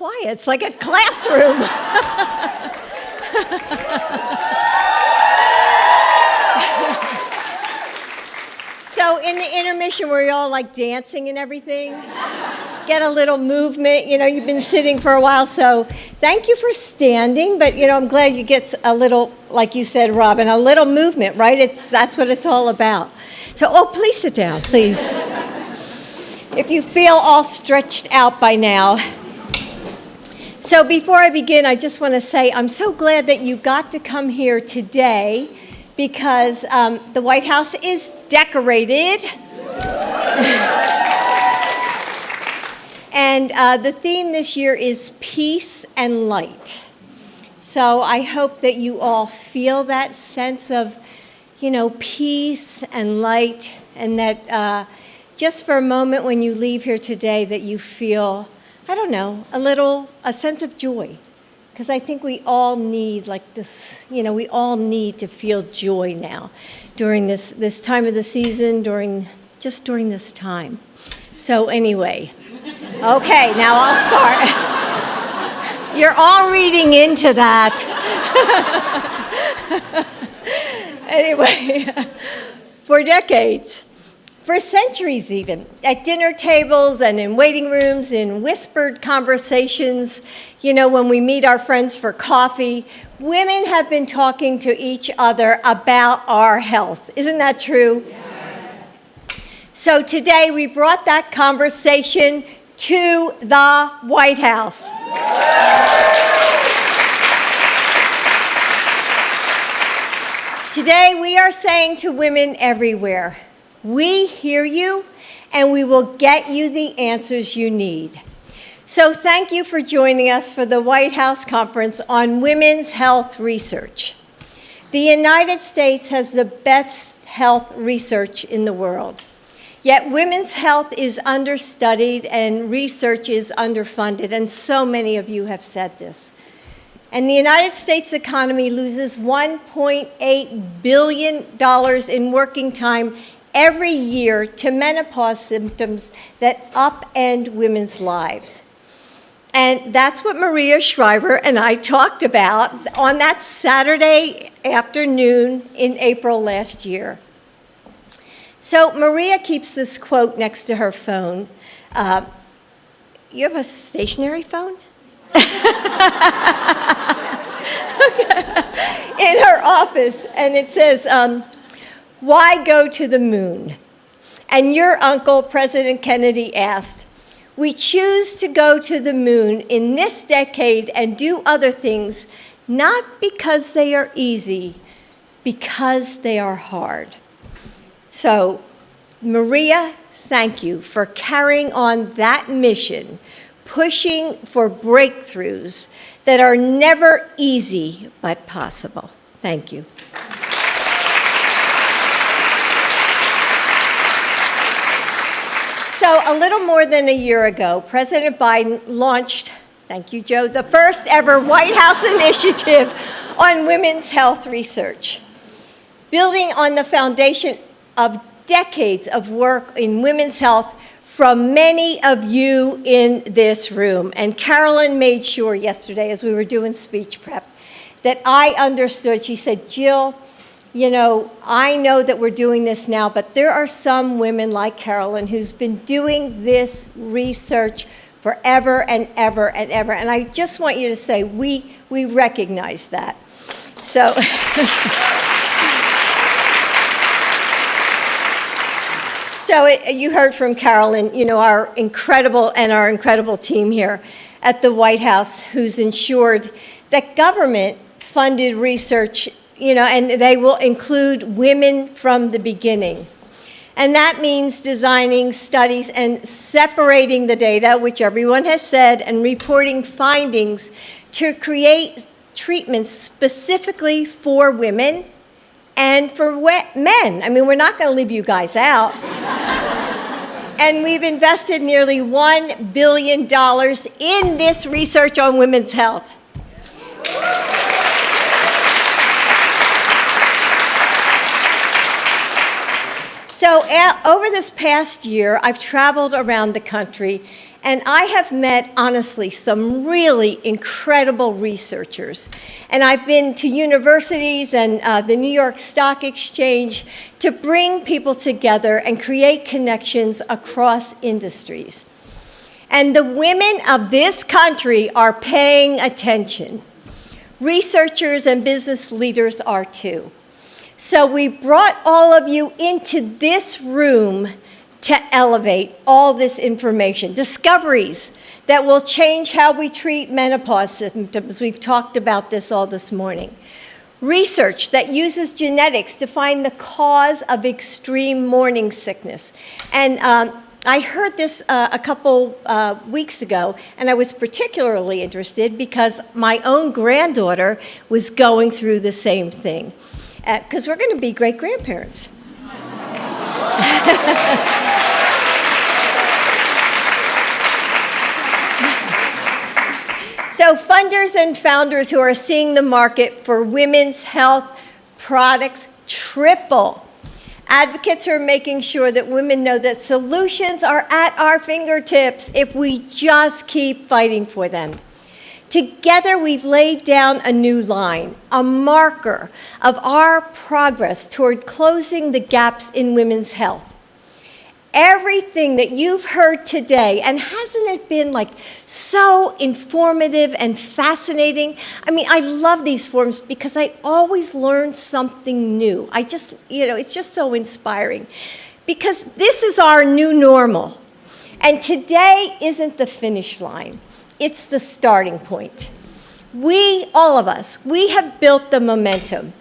quiet. It's like a classroom. So in the intermission, were you all like dancing and everything? Get a little movement. You know, you've been sitting for a while, so thank you for standing. But, you know, I'm glad you get a little, like you said, Robin, a little movement, right? That's what it's all about. So, please sit down, please. If you feel all stretched out by now. So before I begin, I just want to say I'm so glad that you got to come here today because the White House is decorated. And the theme this year is peace and light. So I hope that you all feel that sense of, you know, peace and light, and that just for a moment when you leave here today that you feel, I don't know, a sense of joy. Because I think we all need like this, you know, we all need to feel joy now during this time of the season, during this time. So anyway, okay, now I'll start. You're all reading into that. Anyway, for decades, for centuries even, at dinner tables and in waiting rooms, in whispered conversations, you know, when we meet our friends for coffee, women have been talking to each other about our health. Isn't that true? Yes. So today we brought that conversation to the White House. Today we are saying to women everywhere, we hear you, and we will get you the answers you need. So thank you for joining us for the White House Conference on Women's Health Research. The United States has the best health research in the world. Yet women's health is understudied and research is underfunded, and so many of you have said this. And the United States economy loses $1.8 billion in working time every year to menopause symptoms that upend women's lives. And that's what Maria Shriver and I talked about on that Saturday afternoon in April last year. So Maria keeps this quote next to her phone. You have a stationary phone? In her office, and it says, why go to the moon? And your uncle, President Kennedy, asked, we choose to go to the moon in this decade and do other things, not because they are easy, because they are hard. So, Maria, thank you for carrying on that mission, pushing for breakthroughs that are never easy but possible. Thank you. So a little more than a year ago, President Biden launched, thank you, Joe, the first ever White House initiative on women's health research. Building on the foundation of decades of work in women's health from many of you in this room. And Carolyn made sure yesterday, as we were doing speech prep, that I understood. She said, Jill, you know, I know that we're doing this now, but there are some women like Carolyn who's been doing this research forever and ever and ever. And I just want you to say, we recognize that. So, you heard from Carolyn, you know, our incredible team here at the White House who's ensured that government-funded research, you know, and they will include women from the beginning. And that means designing studies and separating the data, which everyone has said, and reporting findings to create treatments specifically for women and for men. I mean, we're not going to leave you guys out. And we've invested nearly $1 billion in this research on women's health. So over this past year, I've traveled around the country, And I have met, honestly, some really incredible researchers. And I've been to universities and the New York Stock Exchange to bring people together and create connections across industries. And the women of this country are paying attention. Researchers and business leaders are too. So we brought all of you into this room to elevate all this information, discoveries that will change how we treat menopause symptoms. We've talked about this all this morning. Research that uses genetics to find the cause of extreme morning sickness. And I heard this a couple weeks ago, and I was particularly interested because my own granddaughter was going through the same thing. Because we're going to be great-grandparents. So funders and founders who are seeing the market for women's health products triple. Advocates are making sure that women know that solutions are at our fingertips if we just keep fighting for them. Together, we've laid down a new line, a marker of our progress toward closing the gaps in women's health. Everything that you've heard today, and hasn't it been like so informative and fascinating? I mean, I love these forums because I always learn something new. It's just so inspiring because this is our new normal. And today isn't the finish line. It's the starting point. We, all of us, we have built the momentum.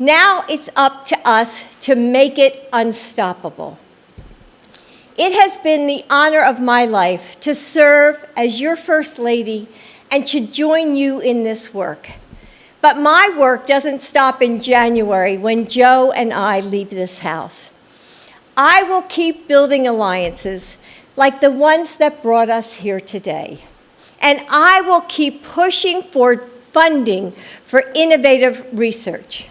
Now it's up to us to make it unstoppable. It has been the honor of my life to serve as your First Lady and to join you in this work. But my work doesn't stop in January when Joe and I leave this house. I will keep building alliances like the ones that brought us here today. And I will keep pushing for funding for innovative research.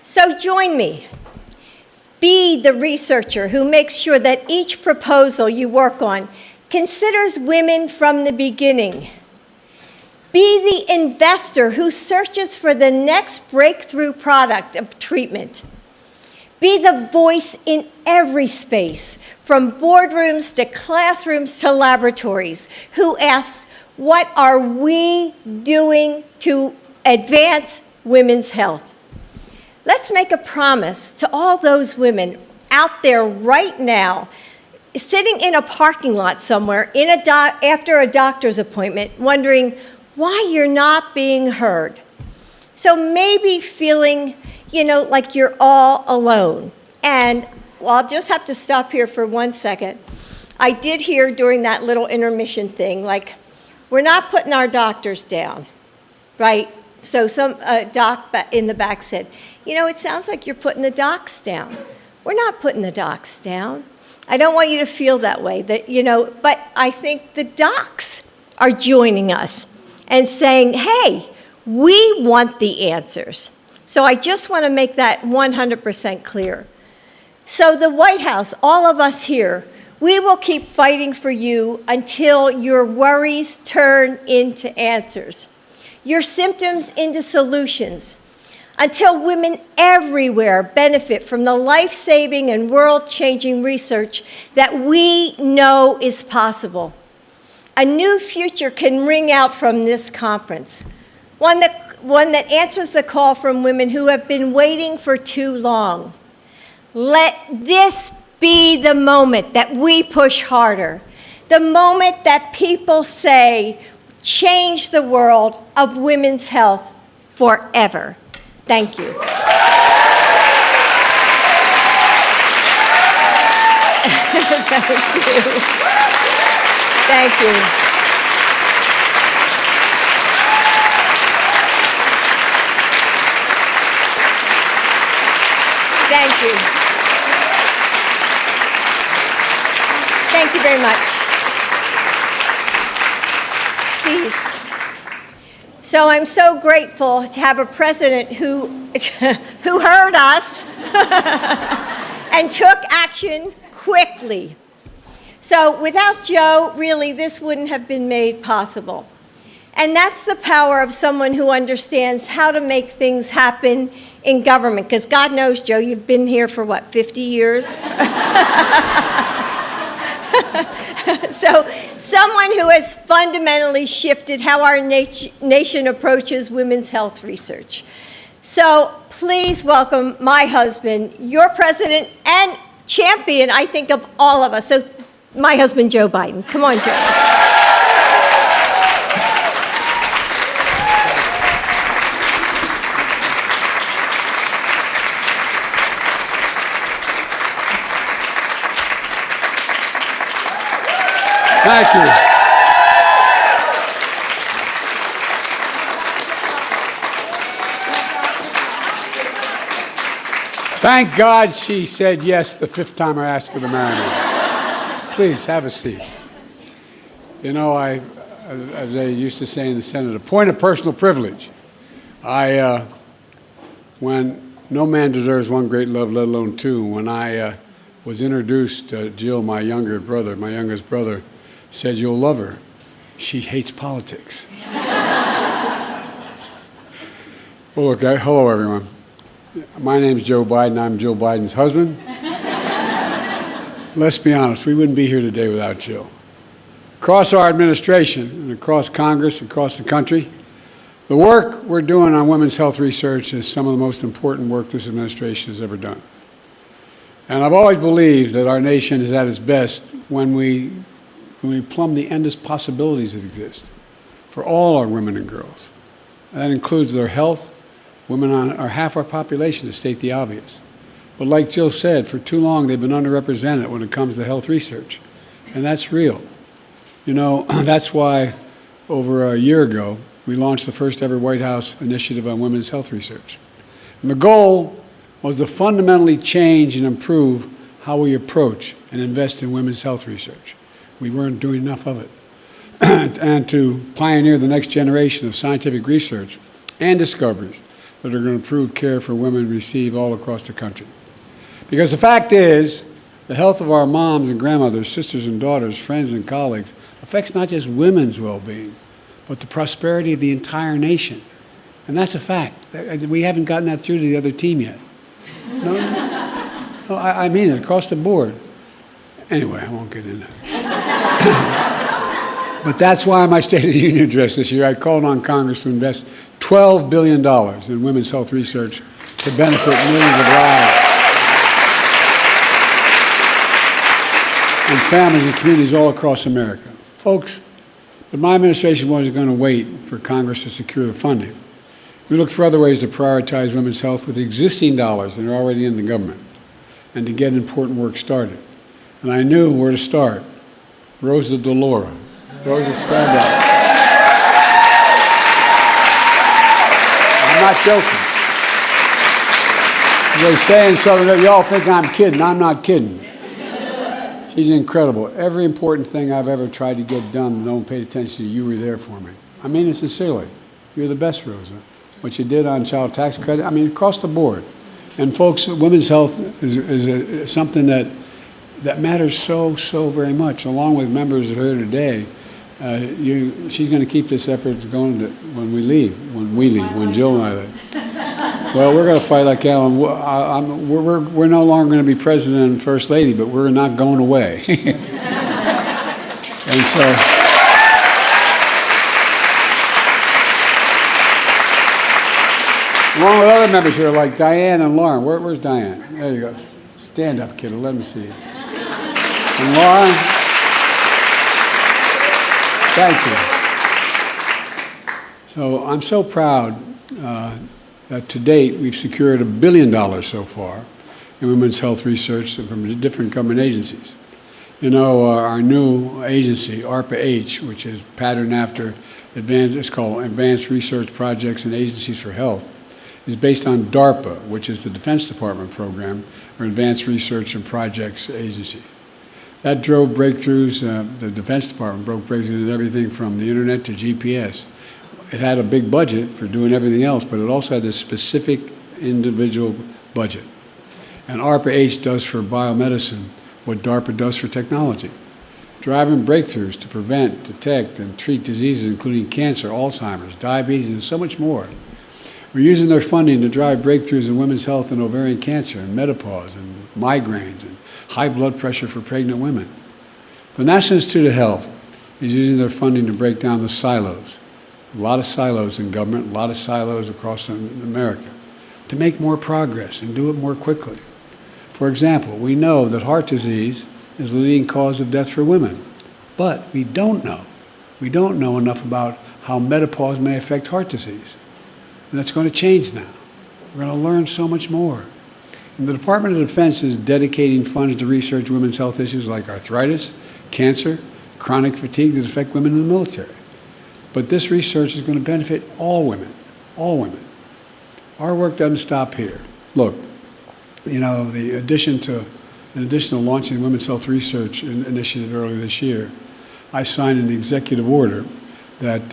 So join me. Be the researcher who makes sure that each proposal you work on considers women from the beginning. Be the investor who searches for the next breakthrough product of treatment. Be the voice in every space, from boardrooms to classrooms to laboratories, who asks, what are we doing to advance women's health? Let's make a promise to all those women out there right now, sitting in a parking lot somewhere after a doctor's appointment, wondering why you're not being heard. So maybe feeling, like you're all alone. And I'll just have to stop here for 1 second. I did hear during that little intermission thing, like, we're not putting our doctors down, right? So some doc in the back said, it sounds like you're putting the docs down. We're not putting the docs down. I don't want you to feel that way, but I think the docs are joining us and saying, hey, we want the answers. So I just want to make that 100% clear. So the White House, all of us here, we will keep fighting for you until your worries turn into answers, your symptoms into solutions, until women everywhere benefit from the life-saving and world-changing research that we know is possible. A new future can ring out from this conference, one that answers the call from women who have been waiting for too long. Let this be the moment that we push harder, the moment that people say, change the world of women's health forever. Thank you. Thank you. Thank you. Thank you. Thank you very much. Please. So I'm so grateful to have a president who heard us and took action quickly. So without Joe, really, this wouldn't have been made possible. And that's the power of someone who understands how to make things happen in government. Because God knows, Joe, you've been here for, what, 50 years? So someone who has fundamentally shifted how our nation approaches women's health research. So please welcome my husband, your president and champion, I think, of all of us. So my husband, Joe Biden. Come on, Joe. Thank you. Thank God she said yes the 5th time I asked her to marry me. Please, have a seat. You know, as they used to say in the Senate, a point of personal privilege. When no man deserves one great love, let alone two, when I was introduced to Jill, my youngest brother, said, "You'll love her. She hates politics." Well, look, hello, everyone. My name's Joe Biden. I'm Jill Biden's husband. Let's be honest, we wouldn't be here today without Jill. Across our administration and across Congress, across the country, the work we're doing on women's health research is some of the most important work this administration has ever done. And I've always believed that our nation is at its best when we plumb the endless possibilities that exist for all our women and girls. That includes their health. Women are half our population, to state the obvious. But like Jill said, for too long they've been underrepresented when it comes to health research. And that's real. You know, that's why over a year ago, we launched the first ever White House initiative on women's health research. And the goal was to fundamentally change and improve how we approach and invest in women's health research. We weren't doing enough of it. And to pioneer the next generation of scientific research and discoveries that are going to improve care for women receive all across the country. Because the fact is, the health of our moms and grandmothers, sisters and daughters, friends and colleagues affects not just women's well-being, but the prosperity of the entire nation. And that's a fact. We haven't gotten that through to the other team yet. No, I mean it, across the board. Anyway, I won't get into that. But that's why in my State of the Union address this year, I called on Congress to invest $12 billion in women's health research to benefit millions of lives and families and communities all across America. Folks, but my administration wasn't going to wait for Congress to secure the funding. We looked for other ways to prioritize women's health with existing dollars that are already in the government and to get important work started. And I knew where to start. Rosa DeLauro. Rosa, stand up. I'm not joking. They say in Southern, y'all think I'm kidding. I'm not kidding. She's incredible. Every important thing I've ever tried to get done, no one paid attention to, you were there for me. I mean it sincerely. You're the best, Rosa. What you did on child tax credit, I mean, across the board. And folks, women's health is something that matters so very much. Along with members of her today, she's going to keep this effort going when Jill and I leave. Well, we're going to fight like hell. We're no longer going to be president and first lady, but we're not going away. And so, along with other members here like Diane and Lauren. Where's Diane? There you go. Stand up, kiddo. Let me see you. And Lauren, thank you. So I'm so proud that to date we've secured $1 billion so far in women's health research from different government agencies. You know, our new agency, ARPA-H, which is patterned after it's called Advanced Research Projects and Agencies for Health, is based on DARPA, which is the Defense Department program, or Advanced Research and Projects Agency. That drove breakthroughs. The Defense Department broke breakthroughs in everything from the internet to GPS. it had a big budget for doing everything else, but it also had this specific individual budget. And ARPA-H does for biomedicine what DARPA does for technology, driving breakthroughs to prevent, detect, and treat diseases including cancer, Alzheimer's, diabetes, and so much more. We're using their funding to drive breakthroughs in women's health and ovarian cancer and menopause and migraines and high blood pressure for pregnant women. The National Institute of Health is using their funding to break down the silos. A lot of silos in government, a lot of silos across America, to make more progress and do it more quickly. For example, we know that heart disease is the leading cause of death for women, but we don't know enough about how menopause may affect heart disease. And that's going to change now. We're going to learn so much more. And the Department of Defense is dedicating funds to research women's health issues like arthritis, cancer, chronic fatigue that affect women in the military. But this research is going to benefit all women, all women. Our work doesn't stop here. Look, you know, in addition to launching the Women's Health Research Initiative earlier this year, I signed an executive order that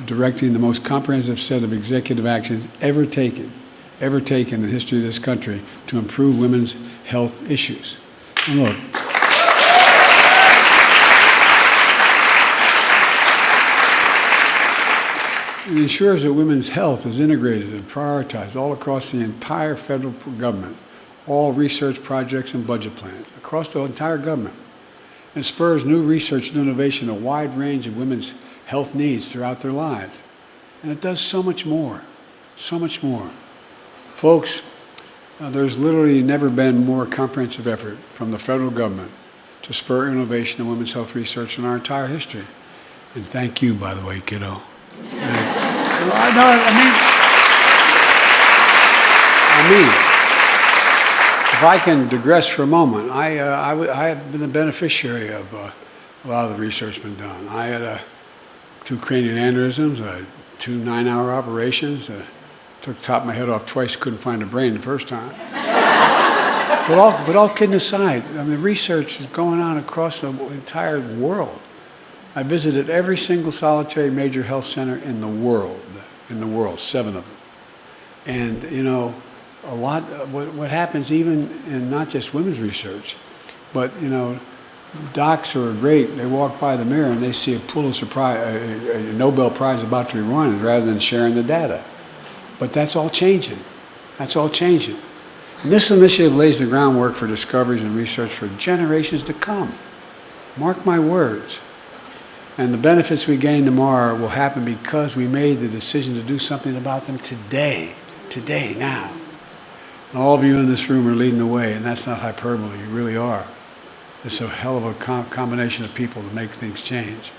directing the most comprehensive set of executive actions ever taken in the history of this country to improve women's health issues. And look, it ensures that women's health is integrated and prioritized all across the entire federal government, all research projects and budget plans, across the entire government. It spurs new research and innovation, a wide range of women's health needs throughout their lives. And it does so much more, so much more. Folks, there's literally never been more comprehensive effort from the federal government to spur innovation in women's health research in our entire history. And thank you, by the way, kiddo. I mean, if I can digress for a moment, I have been the beneficiary of a lot of the research been done. I had 2 cranial aneurysms, 2 9-hour operations, took the top of my head off twice, couldn't find a brain the first time. But all kidding aside, I mean, research is going on across the entire world. I visited every single solitary major health center in the world, 7 of them. And, you know, a lot, what happens even in not just women's research, but, you know, docs are great. They walk by the mirror and they see a Pulitzer Prize, a Nobel Prize about to be won rather than sharing the data. But that's all changing. That's all changing. And this initiative lays the groundwork for discoveries and research for generations to come. Mark my words. And the benefits we gain tomorrow will happen because we made the decision to do something about them today, now. And all of you in this room are leading the way, and that's not hyperbole, you really are. It's a hell of a combination of people to make things change.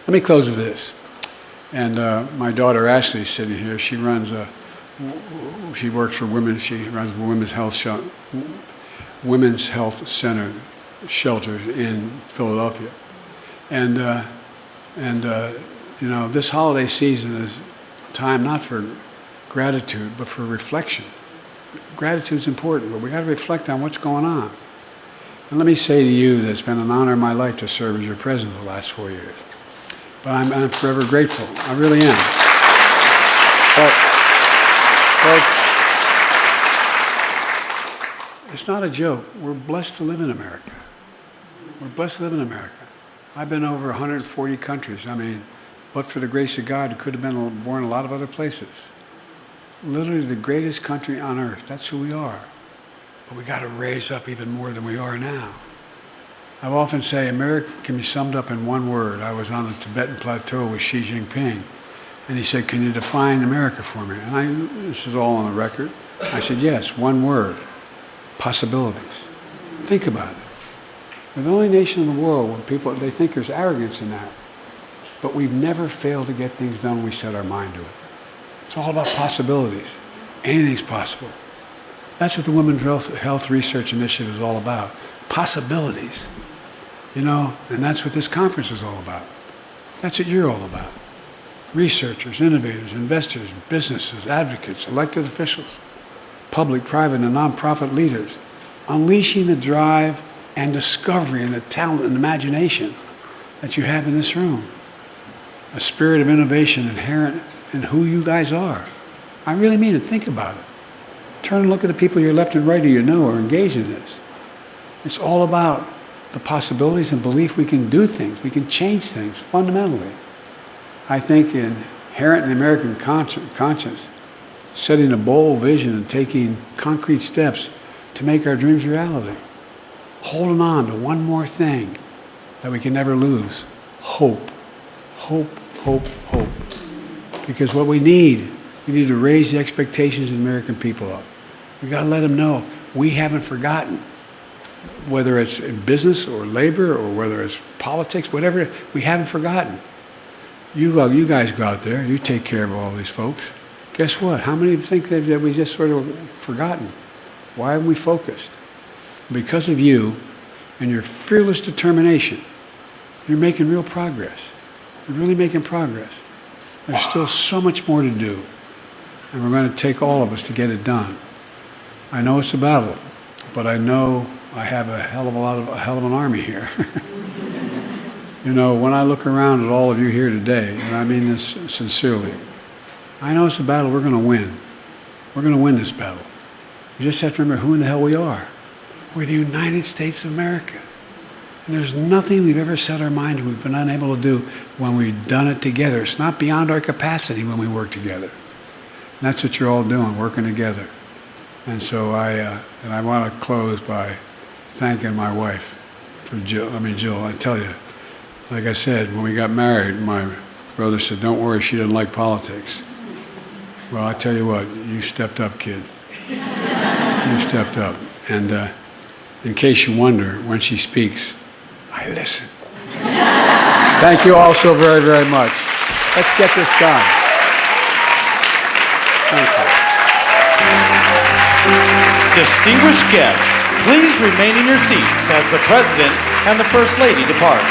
Let me close with this. And my daughter Ashley is sitting here. She runs she works for women. She runs a women's health center shelters in Philadelphia. And you know, this holiday season is time not for gratitude, but for reflection. Gratitude's important, but we got to reflect on what's going on. And let me say to you that it's been an honor in my life to serve as your president the last 4 years. But I'm forever grateful. I really am. But it's not a joke. We're blessed to live in America. We're blessed to live in America. I've been over 140 countries. I mean, but for the grace of God, it could have been born in a lot of other places. Literally the greatest country on earth. That's who we are. But we got to raise up even more than we are now. I often say America can be summed up in one word. I was on the Tibetan plateau with Xi Jinping, and he said, "Can you define America for me?" And this is all on the record. I said, "Yes, one word, possibilities." Think about it. We're the only nation in the world where people, they think there's arrogance in that. But we've never failed to get things done when we set our mind to it. It's all about possibilities. Anything's possible. That's what the Women's Health Research Initiative is all about. Possibilities. You know, and that's what this conference is all about. That's what you're all about. Researchers, innovators, investors, businesses, advocates, elected officials, public, private, and nonprofit leaders, unleashing the drive and discovery and the talent and imagination that you have in this room. a spirit of innovation inherent in who you guys are. I really mean it. Think about it. Turn and look at the people you're left and right who you know are engaged in this. It's all about the possibilities and belief we can do things. We can change things fundamentally. I think inherent in the American conscience, setting a bold vision and taking concrete steps to make our dreams reality. Holding on to one more thing that we can never lose. Hope. Hope, hope, hope. Because what we need to raise the expectations of the American people up. We got to let them know we haven't forgotten. Whether it's in business or labor or whether it's politics, whatever, we haven't forgotten. You guys go out there, you take care of all these folks. Guess what? How many think that we just sort of forgotten? Why haven't we focused? Because of you and your fearless determination, you're making real progress. You're really making progress. There's still so much more to do, and we're going to take all of us to get it done. I know it's a battle, but I know I have a hell of an army here. You know, when I look around at all of you here today, and I mean this sincerely, I know it's a battle we're going to win. We're going to win this battle. You just have to remember who in the hell we are. We're the United States of America. And there's nothing we've ever set our mind to we've been unable to do when we've done it together. It's not beyond our capacity when we work together. And that's what you're all doing, working together. And so I want to close by thanking my wife for Jill. Jill, I tell you, like I said, when we got married, my brother said, "Don't worry, she doesn't like politics." Well, I tell you what, you stepped up, kid. You stepped up. And in case you wonder, when she speaks, I listen. Thank you all so very, very much. Let's get this done. Thank you. Distinguished guests, please remain in your seats as the President and the First Lady depart.